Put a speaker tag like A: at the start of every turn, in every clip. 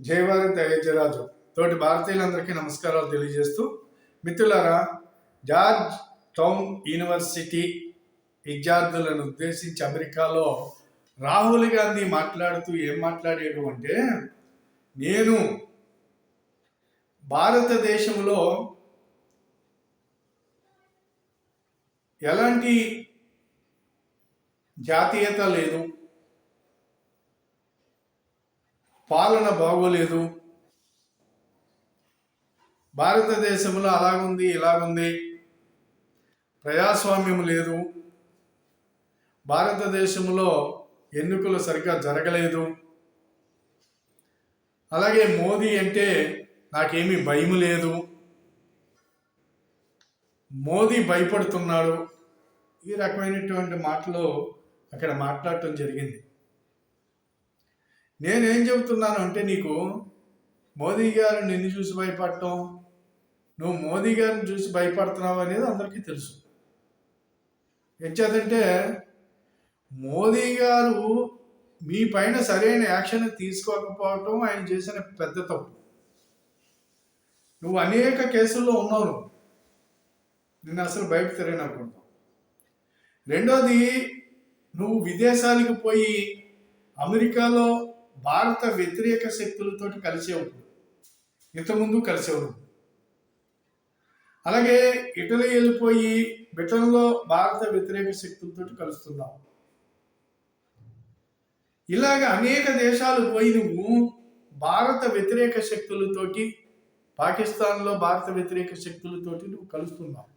A: జయవారి దయజరాజు తోటి భారతీయులందరికీ నమస్కారాలు తెలియజేస్తూ, మిత్రులారా, జార్జ్ టౌన్ యూనివర్సిటీ విద్యార్థులను ఉద్దేశించి అమెరికాలో రాహుల్ గాంధీ మాట్లాడుతూ ఏం మాట్లాడాడు అంటే, నేను భారతదేశంలో ఎలాంటి జాతీయత లేదు, పాలన బాగోలేదు, భారతదేశంలో అలాగుంది ఇలాగుంది, ప్రజాస్వామ్యం లేదు, భారతదేశంలో ఎన్నికలు సరిగ్గా జరగలేదు, అలాగే మోదీ అంటే నాకేమీ భయం లేదు, మోదీ భయపడుతున్నాడు, ఈ రకమైనటువంటి మాటలు అక్కడ మాట్లాడటం జరిగింది. నేనేం చెబుతున్నాను అంటే, నీకు మోదీ గారు నిన్ను చూసి భయపడటం, నువ్వు మోదీ గారిని చూసి భయపడుతున్నావు అనేది అందరికీ తెలుసు. ఎంచేతంటే మోదీ గారు మీ పైన సరైన యాక్షన్ తీసుకోకపోవటం ఆయన చేసిన పెద్ద తప్పు. నువ్వు అనేక కేసుల్లో ఉన్నావు, నిన్ను అసలు బయట తిరగననుకుంటావు. రెండోది, నువ్వు విదేశాలకు పోయి అమెరికాలో భారత వ్యతిరేక శక్తులతోటి కలిసేవు, ఇంతకుముందు కలిసేవు. అలాగే ఇటలీ వెళ్ళిపోయి బ్రిటన్లో భారత వ్యతిరేక శక్తులతోటి కలుస్తున్నావు. ఇలాగ అనేక దేశాలు పోయి నువ్వు భారత వ్యతిరేక శక్తులతోటి, పాకిస్తాన్లో భారత వ్యతిరేక శక్తులతోటి నువ్వు కలుస్తున్నావు.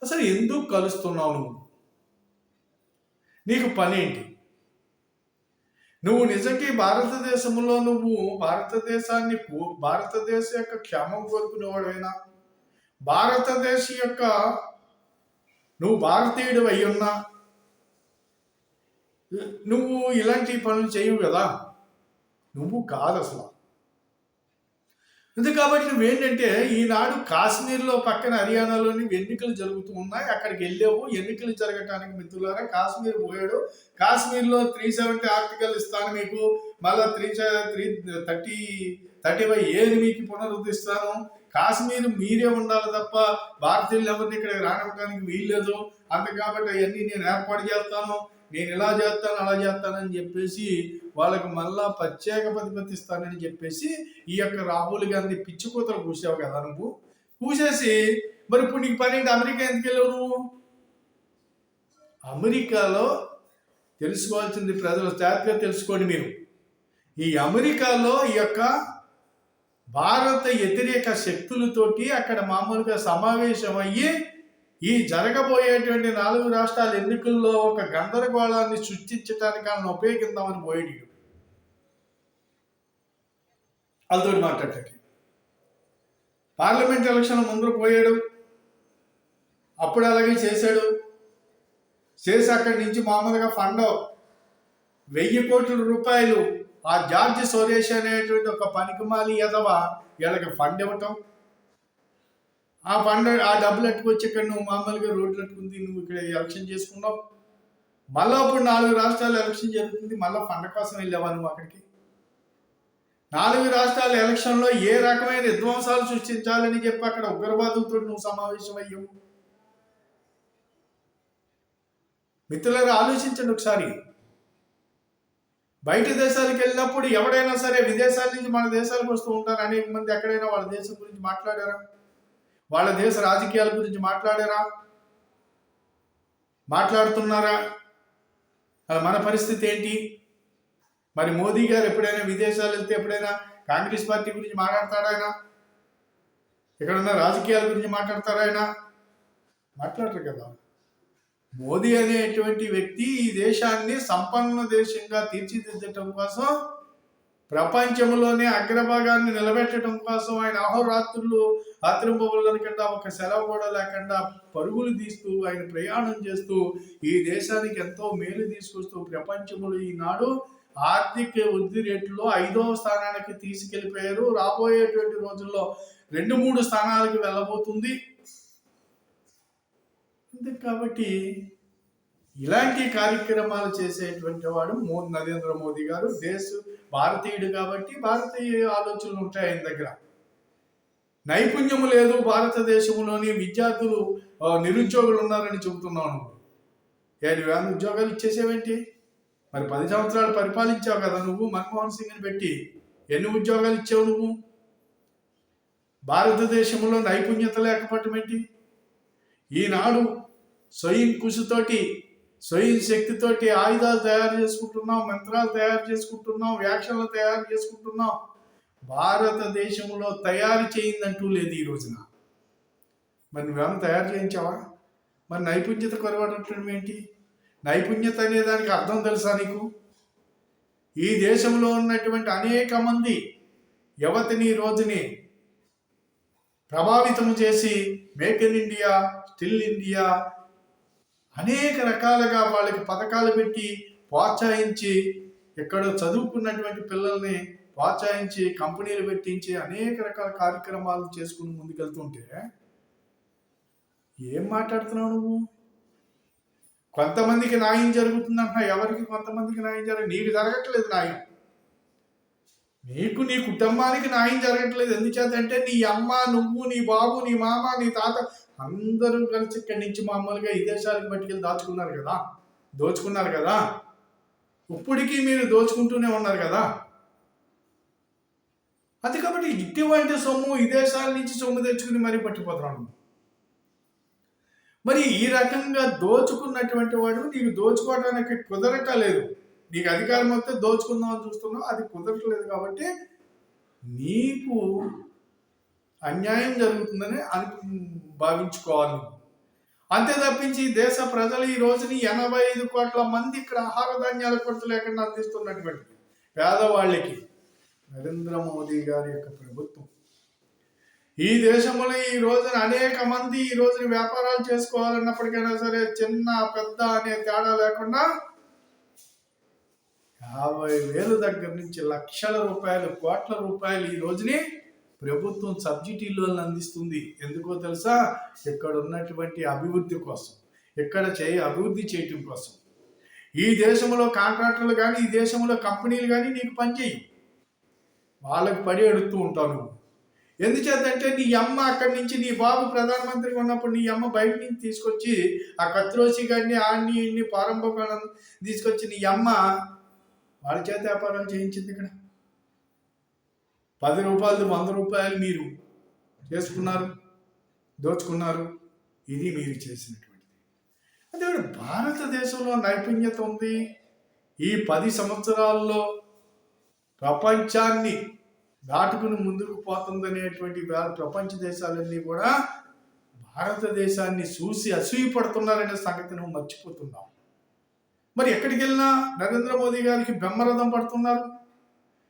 A: అసలు ఎందుకు కలుస్తున్నావు? నువ్వు నీకు పనేంటి? నువ్వు నిజంగా భారతదేశంలో నువ్వు భారతదేశ యొక్క క్షేమం కోరుకునేవాడైనా, భారతదేశ యొక్క నువ్వు భారతీయుడు అయ్యున్నా నువ్వు ఇలాంటి పనులు చేయవు కదా, నువ్వు కాదు అసలు. ఎందుకు కాబట్టి నువ్వేంటంటే, ఈనాడు కాశ్మీర్లో పక్కన హర్యానాలోని ఎన్నికలు జరుగుతూ ఉన్నాయి, అక్కడికి వెళ్ళావు. ఎన్నికలు జరగటానికి మిత్రులారా కాశ్మీర్ పోయాడు. కాశ్మీర్లో 370 ఆర్టికల్ ఇస్తాను మీకు, మళ్ళీ 330 మీకు పునరుద్ధరిస్తాను. కాశ్మీర్ మీరే ఉండాలి తప్ప భారతీయులు ఎవరిని ఇక్కడ రానివ్వడానికి వీల్లేదు. అంత కాబట్టి అవన్నీ నేను ఏర్పాటు చేస్తాను, నేను ఇలా చేస్తాను అలా చేస్తానని చెప్పేసి వాళ్ళకి మళ్ళా ప్రత్యేక ప్రతిపత్తి ఇస్తానని చెప్పేసి ఈ యొక్క రాహుల్ గాంధీ పిచ్చి కూతలు కూసావు కదా నువ్వు. కూసేసి మరి ఇప్పుడు నీకు పని ఏంటి? అమెరికా ఎందుకు వెళ్ళావు నువ్వు? అమెరికాలో తెలుసుకోవాల్సింది ప్రజలు జాగ్రత్తగా తెలుసుకోండి మీరు. ఈ అమెరికాలో ఈ యొక్క భారత వ్యతిరేక శక్తులతోటి అక్కడ మామూలుగా సమావేశం అయ్యి ఈ జరగబోయేటువంటి 4 రాష్ట్రాల ఎన్నికల్లో ఒక గందరగోళాన్ని సృష్టించడానికి ఆయన ఉపయోగిద్దామని పోయాడు. వాళ్ళతో మాట్లాడటానికి పార్లమెంట్ ఎలక్షన్ ముందు పోయాడు, అప్పుడు అలాగే చేశాడు. చేసి అక్కడి నుంచి మామూలుగా ఫండ్ 1000 కోట్ల రూపాయలు ఆ జార్జ్ సోరేష్ అనేటువంటి ఒక పనికిమాలి ఎదవ వీళ్ళకి ఫండ్ ఇవ్వటం, ఆ ఫండ్ ఆ డబ్బులు అట్టుకొచ్చి ఇక్కడ నువ్వు మామూలుగా రోడ్లు అట్టుకుంది, నువ్వు ఇక్కడ ఎలక్షన్ చేసుకున్నావు. మళ్ళీ అప్పుడు 4 రాష్ట్రాలు ఎలక్షన్ జరుగుతుంది, మళ్ళీ ఫండ్ కోసం వెళ్ళావా నువ్వు అక్కడికి? 4 రాష్ట్రాల ఎలక్షన్లో ఏ రకమైన విధ్వంసాలు సృష్టించాలని చెప్పి అక్కడ ఉగ్రవాదులతో నువ్వు సమావేశం అయ్యావు. మిత్రులారా ఆలోచించండి ఒకసారి. బయట దేశాలకు వెళ్ళినప్పుడు ఎవడైనా సరే విదేశాల నుంచి మన దేశాలకు వస్తూ ఉంటారు అనేక మంది. ఎక్కడైనా వాళ్ళ దేశం గురించి మాట్లాడారా? వాళ్ళ దేశ రాజకీయాల గురించి మాట్లాడారా? మాట్లాడుతున్నారా? మన పరిస్థితి ఏంటి? మరి మోదీ గారు ఎప్పుడైనా విదేశాలు వెళ్తే ఎప్పుడైనా కాంగ్రెస్ పార్టీ గురించి మాట్లాడతాడా? ఆయన ఇక్కడున్న రాజకీయాల గురించి మాట్లాడతారా? ఆయన మాట్లాడరు కదా. మోదీ అనేటువంటి వ్యక్తి ఈ దేశాన్ని సంపన్న దేశంగా తీర్చిదిద్దటం కోసం, ప్రపంచంలోనే అగ్రభాగాన్ని నిలబెట్టడం కోసం ఆయన అహోరాత్రులు రాత్రింబవళ్ళకుండా ఒక సెలవు కూడా లేకుండా పరుగులు తీస్తూ ఆయన ప్రయాణం చేస్తూ ఈ దేశానికి ఎంతో మేలు తీసుకొస్తూ ప్రపంచంలో ఈనాడు ఆర్థిక వృద్ధి రేటులో 5వ స్థానానికి తీసుకెళ్ళిపోయారు. రాబోయేటువంటి రోజుల్లో 2-3 స్థానాలకు వెళ్ళబోతుంది. కాబట్టి ఇలాంటి కార్యక్రమాలు చేసేటువంటి వాడు నరేంద్ర మోదీ గారు. భారతీయుడు కాబట్టి భారతీయ ఆలోచనలు ఉంటాయి ఆయన దగ్గర. నైపుణ్యం లేదు భారతదేశంలోని విద్యార్థులు నిరుద్యోగులు ఉన్నారని చెబుతున్నాను. 7,000 ఉద్యోగాలు ఇచ్చేసేవేంటి? మరి 10 సంవత్సరాలు పరిపాలించావు కదా నువ్వు మన్మోహన్ సింగ్ని పెట్టి. ఎన్ని ఉద్యోగాలు ఇచ్చావు నువ్వు? భారతదేశంలో నైపుణ్యత లేకపోవటం ఏంటి? ఈనాడు స్వయం కృషితోటి, స్వయం శక్తితోటి ఆయుధాలు తయారు చేసుకుంటున్నాం, మంత్రాలు తయారు చేసుకుంటున్నాం, వ్యాఖ్యలు తయారు చేసుకుంటున్నాం. భారతదేశంలో తయారు చేయిందంటూ లేదు ఈ రోజున. మరి నువ్వేమైనా తయారు చేయించావా? మరి నైపుణ్యత కొరవడటం ఏంటి? నైపుణ్యత అనే దానికి అర్థం తెలుసా నీకు? ఈ దేశంలో ఉన్నటువంటి అనేక మంది యువతిని రోజుని ప్రభావితం చేసి make in India, still India అనేక రకాలుగా వాళ్ళకి పథకాలు పెట్టి ప్రోత్సహించి, ఎక్కడో చదువుకున్నటువంటి పిల్లల్ని ప్రోత్సహించి కంపెనీలు పెట్టించి అనేక రకాల కార్యక్రమాలు చేసుకుని ముందుకెళ్తుంటే ఏం మాట్లాడుతున్నావు నువ్వు? కొంతమందికి న్యాయం జరుగుతుందంటున్నా. ఎవరికి కొంతమందికి న్యాయం నీకు జరగట్లేదు న్యాయం. నీ కుటుంబానికి న్యాయం జరగట్లేదు. ఎందుచేతంటే నీ అమ్మ, నువ్వు, నీ బాబు, నీ మామ, నీ తాత అందరూ కలిసి ఇక్కడి నుంచి మామూలుగా విదేశాలకు పట్టుకెళ్ళి దోచుకున్నారు కదా. ఇప్పటికీ మీరు దోచుకుంటూనే ఉన్నారు కదా. అది కాబట్టి ఇటువంటి సొమ్ము విదేశాల నుంచి సొమ్ము తెచ్చుకుని మరీ పట్టిపోతున్నాను. మరి ఈ రకంగా దోచుకున్నటువంటి వాడు నీకు దోచుకోవడానికి కుదరటలేదు. నీకు అధికారం వస్తే దోచుకుందామని చూస్తున్నావు, అది కుదరట్లేదు. కాబట్టి నీకు అన్యాయం జరుగుతుందని భావించుకోవాలి. అంతే తప్పించి దేశ ప్రజలు ఈ రోజుని 85 కోట్ల మంది ఇక్కడ ఆహార ధాన్యాల కొరత లేకుండా అందిస్తున్నటువంటి పేదవాళ్ళకి నరేంద్ర మోదీ గారి యొక్క ప్రభుత్వం. ఈ దేశంలో ఈ రోజున అనేక మంది ఈ రోజున వ్యాపారాలు చేసుకోవాలన్నప్పటికైనా సరే చిన్న పెద్ద అనే తేడా లేకుండా 50,000 దగ్గర నుంచి లక్షల రూపాయలు, కోట్ల రూపాయలు ఈ రోజుని ప్రభుత్వం సబ్సిడీ లోన్లు అందిస్తుంది. ఎందుకో తెలుసా? ఇక్కడ ఉన్నటువంటి అభివృద్ధి కోసం, అభివృద్ధి చేయటం కోసం. ఈ దేశంలో కాంట్రాక్టర్లు కానీ, ఈ దేశంలో కంపెనీలు కానీ నీకు పనిచేయి, వాళ్ళకి పడి అడుగుతూ ఉంటావు నువ్వు. ఎందుచేతంటే నీ అమ్మ అక్కడి నుంచి, నీ బాబు ప్రధానమంత్రిగా ఉన్నప్పుడు నీ అమ్మ బయట నుంచి తీసుకొచ్చి ఆ కత్రోసి గారిని ఆడిని ఇన్ని పారంభం తీసుకొచ్చి నీ అమ్మ వాళ్ళ చేత వ్యాపారాలు చేయించింది. ఇక్కడ 10 రూపాయలు 100 రూపాయలు మీరు చేసుకున్నారు, దోచుకున్నారు. ఇది మీరు చేసినటువంటిది. అదే భారతదేశంలో నైపుణ్యత ఉంది. ఈ 10 సంవత్సరాల్లో ప్రపంచాన్ని దాటుకుని ముందుకు పోతుందనేటువంటి ప్రపంచ దేశాలన్నీ కూడా భారతదేశాన్ని చూసి అసూయపడుతున్నారనే సంగతి నువ్వు మర్చిపోతున్నావు. మరి ఎక్కడికి వెళ్ళినా నరేంద్ర మోదీ గారికి బ్రహ్మరథం పడుతున్నారు.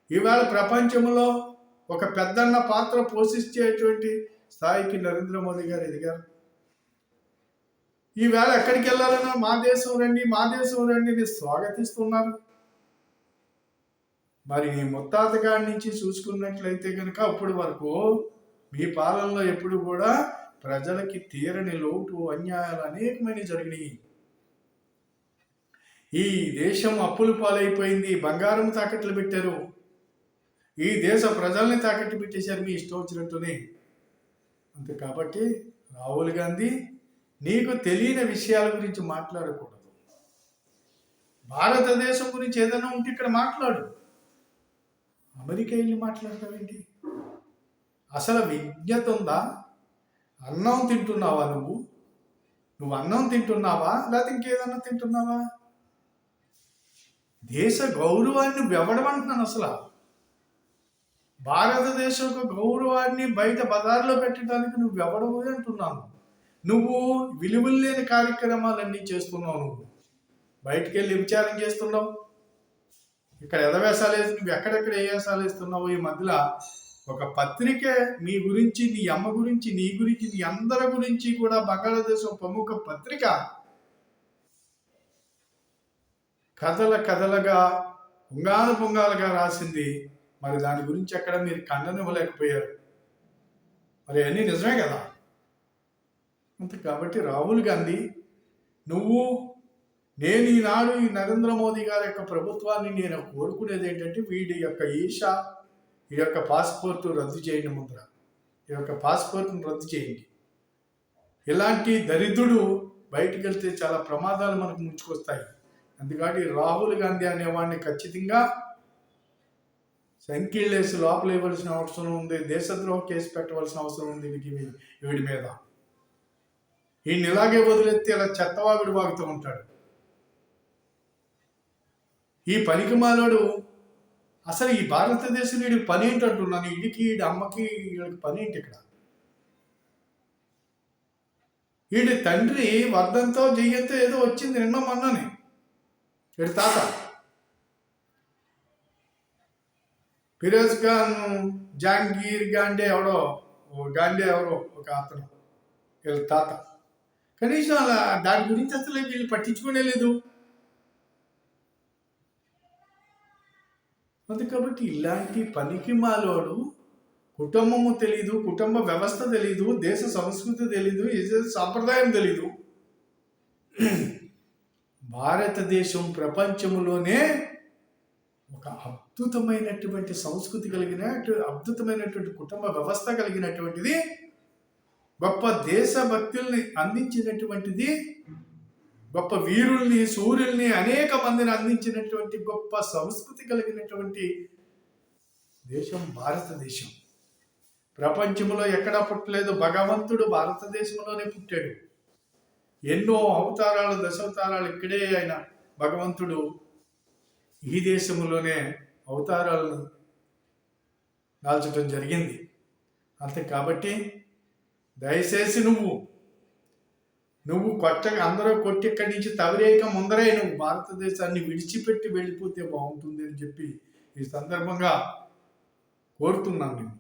A: ఈవేళ ప్రపంచంలో ఒక పెద్దన్న పాత్ర పోషించేటువంటి స్థాయికి నరేంద్ర మోదీ గారు ఎదిగారు. ఈవేళ ఎక్కడికి వెళ్ళాలన్నా మా దేశం రండి అని స్వాగతిస్తున్నారు. మరి నీ ముత్తాత గారి నుంచి చూసుకున్నట్లయితే కనుక అప్పటి వరకు మీ పాలనలో ఎప్పుడు కూడా ప్రజలకి తీరని లోటు, అన్యాయాలు అనేకమైన జరిగినాయి. ఈ దేశం అప్పుల పాలైపోయింది. బంగారం తాకట్లు పెట్టారు. ఈ దేశ ప్రజల్ని తాకట్టు పెట్టేశారు మీ ఇష్టం వచ్చినట్టునే. అంతే కాబట్టి రాహుల్ గాంధీ, నీకు తెలియని విషయాల గురించి మాట్లాడకూడదు. భారతదేశం గురించి ఏదైనా ఉంటే ఇక్కడ మాట్లాడు. అమెరికా వెళ్ళి మాట్లాడతావేంటి? అసలు విజ్ఞత ఉందా? అన్నం తింటున్నావా నువ్వు అన్నం తింటున్నావా లేకపోతే ఇంకేదన్నా తింటున్నావా? దేశ గౌరవాన్ని వెవడమంటున్నాను. అసలు భారతదేశం గౌరవాన్ని బయట బజార్లో పెట్టడానికి నువ్వు ఎవడవు అంటున్నాను. నువ్వు విలువలు లేని కార్యక్రమాలన్నీ చేస్తున్నావు. నువ్వు బయటికి వెళ్ళి విచారం చేస్తున్నావు. ఇక్కడ ఎదవేసాలు వేసి నువ్వు ఎక్కడెక్కడ ఏ వేసాలు వేస్తున్నావు. ఈ మధ్యలో ఒక పత్రిక మీ గురించి, నీ అమ్మ గురించి, నీ గురించి, నీ అందరి గురించి కూడా బంగాళాదేశం ప్రముఖ పత్రిక కథలుగా పొంగాలుగా రాసింది. మరి దాని గురించి ఎక్కడ మీరు ఖండనివ్వలేకపోయారు. మరి అన్నీ నిజమే కదా. అంతే కాబట్టి రాహుల్ గాంధీ, నువ్వు నేను ఈనాడు ఈ నరేంద్ర మోదీ గారి యొక్క ప్రభుత్వాన్ని నేను కోరుకునేది ఏంటంటే వీడి యొక్క ఈషా ఈ యొక్క పాస్పోర్టు రద్దు చేయండి. ముందర ఈ యొక్క పాస్పోర్ట్ను రద్దు చేయండి. ఇలాంటి దరిద్రుడు బయటికి వెళ్తే చాలా ప్రమాదాలు మనకు ముంచుకొస్తాయి. అందుకని రాహుల్ గాంధీ అనేవాడిని ఖచ్చితంగా సంకీళ్ళేసి లోపల ఇవ్వాల్సిన అవసరం ఉంది. దేశద్రోహ కేసు పెట్టవలసిన అవసరం ఉంది వీడి మీద. ఈయన ఇలాగే వదిలేస్తే ఇలా చెత్తవాగుడు వాగుతూ ఉంటాడు. ఈ పనికిమాలోడు అసలు ఈ భారతదేశం వీడికి పని ఏంటి అంటున్నాను. వీడికి వీడి అమ్మకి వీడికి పని ఏంటి ఇక్కడ? వీడి తండ్రి వర్ధంతో జయంతో ఏదో వచ్చింది నిన్న మొన్ననే. వీడి తాత ఫిరోజ్ ఖాన్ జహాంగీర్ గాంధీ ఎవరో ఒక అతను వీళ్ళ తాత. కనీసం అలా దాని గురించి అసలు వీళ్ళు పట్టించుకునే లేదు. అది కాబట్టి ఇలాంటి పనికి మాలోడు కుటుంబము తెలీదు, కుటుంబ వ్యవస్థ తెలీదు, దేశ సంస్కృతి తెలీదు, సాంప్రదాయం తెలీదు. భారతదేశం ప్రపంచంలోనే ఒక అద్భుతమైనటువంటి సంస్కృతి కలిగిన అద్భుతమైనటువంటి కుటుంబ వ్యవస్థ కలిగినటువంటిది, గొప్ప దేశభక్తుల్ని అందించినటువంటిది, గొప్ప వీరుల్ని సూర్యుల్ని అనేక మందిని అందించినటువంటి గొప్ప సంస్కృతి కలిగినటువంటి దేశం భారతదేశం. ప్రపంచంలో ఎక్కడా పుట్టలేదు. భగవంతుడు భారతదేశంలోనే పుట్టాడు. ఎన్నో అవతారాలు, దశావతారాలు ఇక్కడే ఆయన భగవంతుడు ఈ దేశంలోనే అవతారాలను దాల్చడం జరిగింది. అంతే కాబట్టి దయచేసి నువ్వు కొట్టగా అందరూ కొట్టి ఇక్కడి నుంచి తవరేక ముందరే నువ్వు భారతదేశాన్ని విడిచిపెట్టి వెళ్ళిపోతే బాగుంటుంది అని చెప్పి ఈ సందర్భంగా కోరుతున్నాను. నేను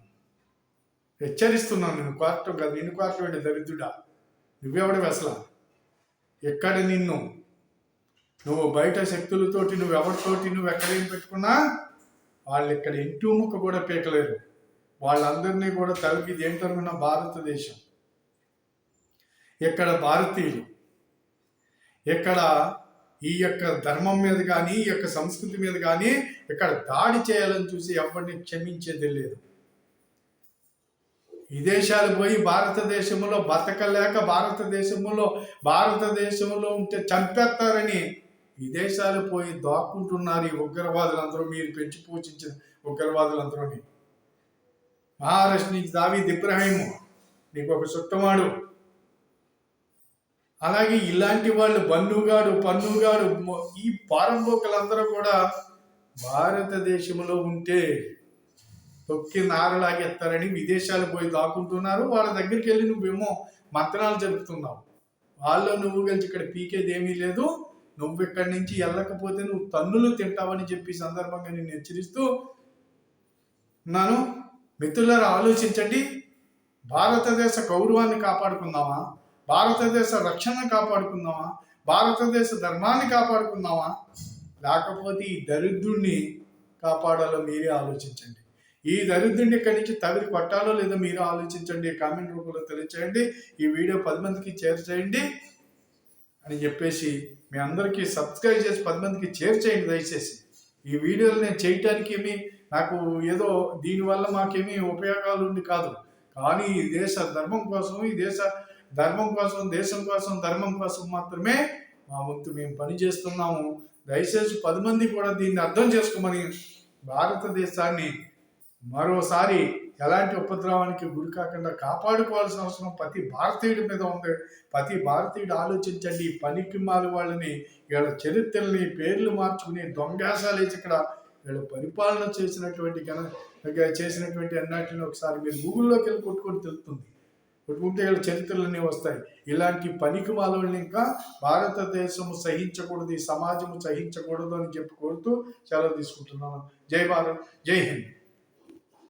A: హెచ్చరిస్తున్నాను. నేను కోరటం కాదు, నిన్ను కోరటం దరిద్రుడా. నువ్వెవడవి అసలు? ఎక్కడ నువ్వు బయట శక్తులతోటి నువ్వెవరితోటి నువ్వు ఎక్కడేం పెట్టుకున్నా వాళ్ళు ఇక్కడ ఇంటి ముక్క కూడా పీకలేరు. వాళ్ళందరినీ కూడా తలకి ఏంటనుకున్న భారతదేశం, ఇక్కడ భారతీయులు, ఇక్కడ ఈ యొక్క ధర్మం మీద కానీ ఈ యొక్క సంస్కృతి మీద కానీ ఇక్కడ దాడి చేయాలని చూసి ఎవరిని క్షమించేది లేదు. విదేశాలు పోయి భారతదేశంలో బతకలేక భారతదేశంలో ఉంటే చంపేస్తారని విదేశాలు పోయి దాక్కుంటున్నారు ఈ ఉగ్రవాదులందరూ, మీరు పెంచి పోషించిన ఉగ్రవాదులందరూ. మహారాష్ట్ర నుంచి దావీద్ ఇబ్రాహీం నీకు ఒక చుట్టమాడు. అలాగే ఇలాంటి వాళ్ళు పన్నుగాడు ఈ పారంపోకులందరూ కూడా భారతదేశంలో ఉంటే తొక్కి నారలాగేస్తారని విదేశాలు పోయి దాక్కుంటున్నారు. వాళ్ళ దగ్గరికి వెళ్ళి నువ్వేమో మంత్రాలు జరుపుతున్నావు. వాళ్ళు నువ్వు కలిసి ఇక్కడ పీకేది ఏమీ లేదు. నువ్వు ఇక్కడి నుంచి వెళ్ళకపోతే నువ్వు తన్నులు తింటావని చెప్పి సందర్భంగా నేను హెచ్చరిస్తూ ఉన్నాను. మిత్రులారా, ఆలోచించండి. భారతదేశ గౌరవాన్ని కాపాడుకుందామా? భారతదేశ రక్షణ కాపాడుకుందామా? భారతదేశ ధర్మాన్ని కాపాడుకుందామా? లేకపోతే ఈ దరిద్రుడిని కాపాడాలో మీరే ఆలోచించండి. ఈ దరిద్రుడిని ఇక్కడి నుంచి తవిరి కొట్టాలో లేదో మీరే ఆలోచించండి. కామెంట్ రూపంలో తెలియచేయండి. ఈ వీడియో 10 మందికి షేర్ చేయండి అని చెప్పేసి మీ అందరికీ సబ్స్క్రైబ్ చేసి 10 మందికి షేర్ చేయండి దయచేసి. ఈ వీడియోలు నేను చేయటానికి నాకు ఏదో దీనివల్ల మాకేమీ ఉపయోగాలు ఉండి కాదు, కానీ ఈ దేశ ధర్మం కోసం, దేశం కోసం, ధర్మం కోసం మాత్రమే మా వంతు మేము పనిచేస్తున్నాము. దయచేసి 10 మంది కూడా దీన్ని అర్థం చేసుకోమని, భారతదేశాన్ని మరోసారి ఎలాంటి ఉపద్రవానికి గురి కాకుండా కాపాడుకోవాల్సిన అవసరం ప్రతి భారతీయుడి మీద ఉంది. ప్రతి భారతీయుడు ఆలోచించండి. ఈ పనికి మాలి వాళ్ళని, వీళ్ళ చరిత్రల్ని పేర్లు మార్చుకుని దొంగాసాలు వేసి ఇక్కడ వీళ్ళు పరిపాలన చేసినటువంటి అన్నిటిని ఒకసారి మీరు గూగుల్లోకి వెళ్ళి కొట్టుకొని తెలుస్తుంది. కొట్టుకుంటే వీళ్ళ చరిత్రలన్నీ వస్తాయి. ఇలాంటి పనికి మాలని ఇంకా భారతదేశము సహించకూడదు, ఈ సమాజము సహించకూడదు అని చెప్పి కోరుతూ సెలవు తీసుకుంటున్నాను. జై భారత్, జై హింద్.